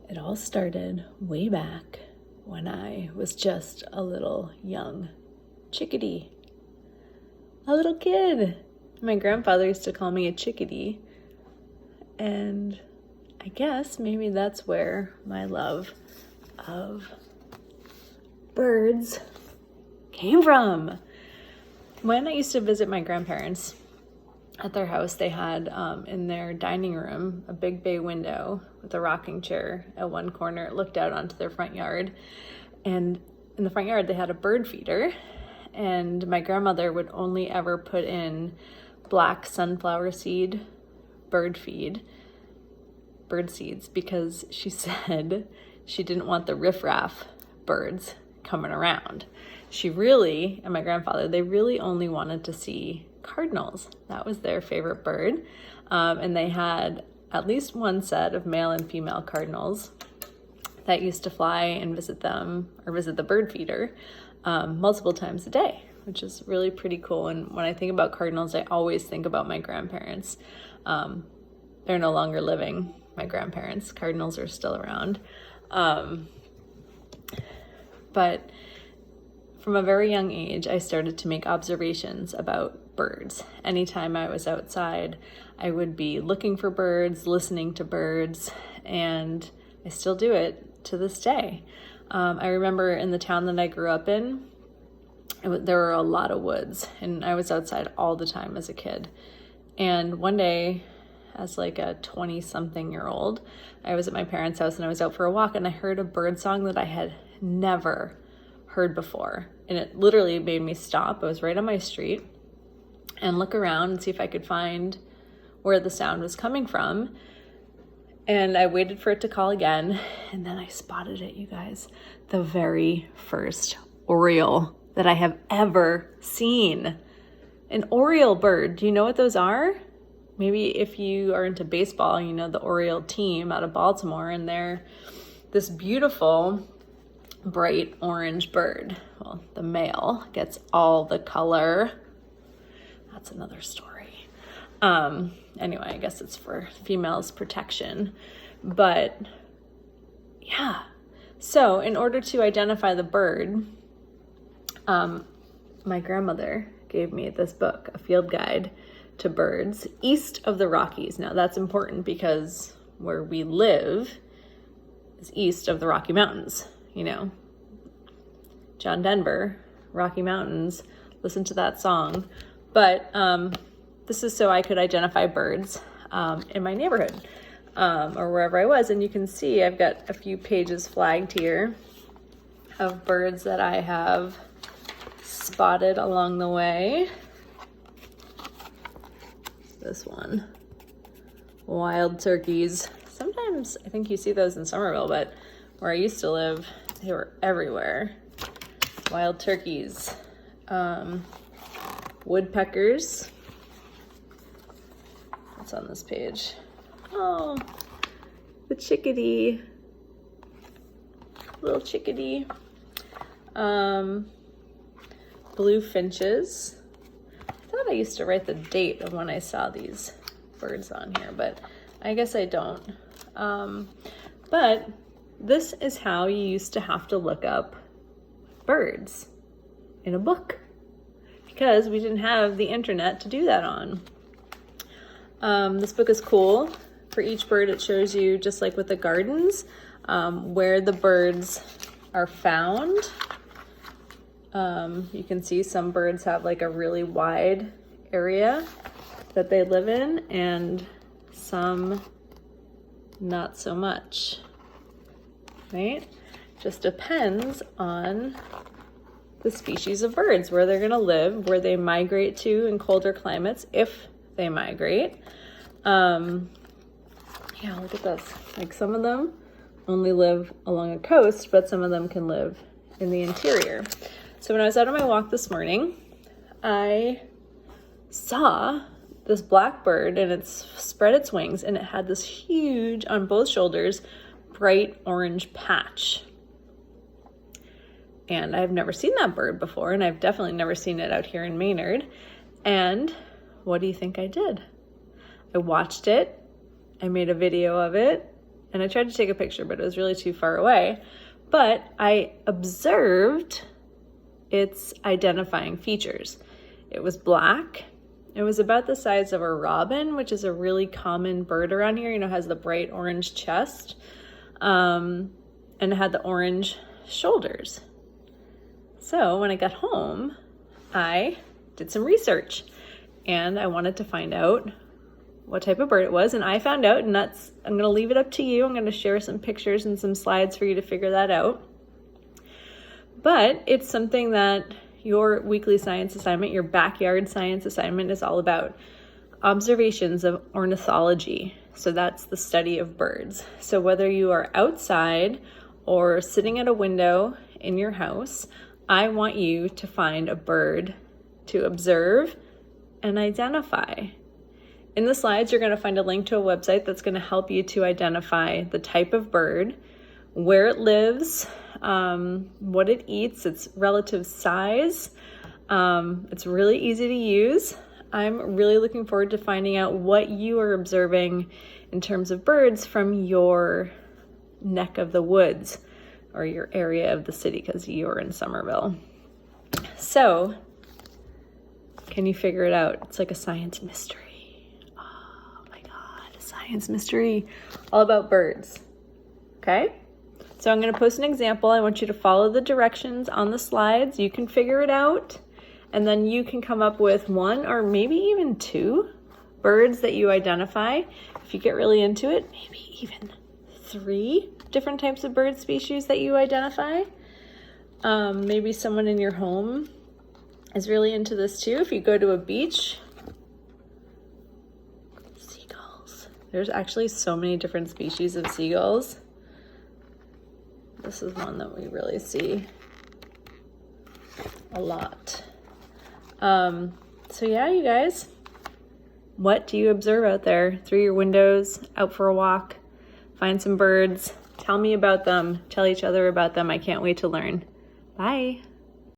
It all started way back when I was just a little young chickadee, a little kid. My grandfather used to call me a chickadee, and I guess maybe that's where my love of birds came from. When I used to visit my grandparents at their house, they had in their dining room a big bay window with a rocking chair at one corner. It looked out onto their front yard, and in the front yard they had a bird feeder, and my grandmother would only ever put in black sunflower seed bird seeds, because she said she didn't want the riffraff birds coming around. And my grandfather, they really only wanted to see cardinals. That was their favorite bird. And they had at least one set of male and female cardinals that used to fly and visit them, or visit the bird feeder, multiple times a day, which is really pretty cool. And when I think about cardinals, I always think about my grandparents. They're no longer living, my grandparents. Cardinals are still around. But from a very young age, I started to make observations about birds. Anytime I was outside, I would be looking for birds, listening to birds, and I still do it to this day. I remember in the town that I grew up in, there were a lot of woods, and I was outside all the time as a kid. And one day, as like a 20-something-year-old, I was at my parents' house and I was out for a walk, and I heard a bird song that I had never heard before. And it literally made me stop. I was right on my street, and look around and see if I could find where the sound was coming from. And I waited for it to call again, and then I spotted it, you guys. The very first oriole that I have ever seen. An oriole bird. Do you know what those are? Maybe if you are into baseball, you know the Oriole team out of Baltimore, and they're this beautiful bright orange bird. Well, the male gets all the color. That's another story. Anyway, I guess it's for females' protection. But yeah, so in order to identify the bird, my grandmother gave me this book, a field guide to birds east of the Rockies. Now that's important because where we live is east of the Rocky Mountains. You know, John Denver, Rocky Mountains, listen to that song. But this is so I could identify birds in my neighborhood or wherever I was. And you can see I've got a few pages flagged here of birds that I have spotted along the way. This one, wild turkeys. Sometimes I think you see those in Somerville, but where I used to live, they were everywhere. Wild turkeys, woodpeckers. What's on this page? Oh, the chickadee, little chickadee. Blue finches. I thought I used to write the date of when I saw these birds on here, but I guess I don't. But this is how you used to have to look up birds in a book, because we didn't have the internet to do that on. This book is cool. For each bird, it shows you, just like with the gardens, where the birds are found. You can see some birds have like a really wide area that they live in, and some not so much, right? Just depends on the species of birds, where they're gonna live, where they migrate to in colder climates, if they migrate. Yeah, look at this. Like, some of them only live along a coast, but some of them can live in the interior. So when I was out on my walk this morning, I saw this black bird, and it spread its wings, and it had this huge, on both shoulders, bright orange patch. And I've never seen that bird before, and I've definitely never seen it out here in Maynard. And what do you think I did? I watched it, I made a video of it, and I tried to take a picture, but it was really too far away. But I observed its identifying features. It was black. It was about the size of a robin, which is a really common bird around here. Has the bright orange chest, and it had the orange shoulders. So when I got home, I did some research and I wanted to find out what type of bird it was. And I found out, and I'm going to leave it up to you. I'm going to share some pictures and some slides for you to figure that out. But it's something that your weekly science assignment, your backyard science assignment, is all about. Observations of ornithology. So that's the study of birds. So whether you are outside or sitting at a window in your house, I want you to find a bird to observe and identify. In the slides, you're going to find a link to a website that's going to help you to identify the type of bird, where it lives, what it eats, its relative size. It's really easy to use. I'm really looking forward to finding out what you are observing in terms of birds from your neck of the woods or your area of the city, because you're in Somerville. So, can you figure it out? It's like a science mystery. Oh my God, a science mystery all about birds. Okay? So I'm going to post an example. I want you to follow the directions on the slides. You can figure it out. And then you can come up with one or maybe even two birds that you identify. If you get really into it, maybe even 3 different types of bird species that you identify. Maybe someone in your home is really into this too. If you go to a beach, seagulls. There's actually so many different species of seagulls. This is one that we really see a lot. So yeah, you guys, what do you observe out there through your windows, out for a walk, find some birds, tell me about them, tell each other about them. I can't wait to learn. Bye.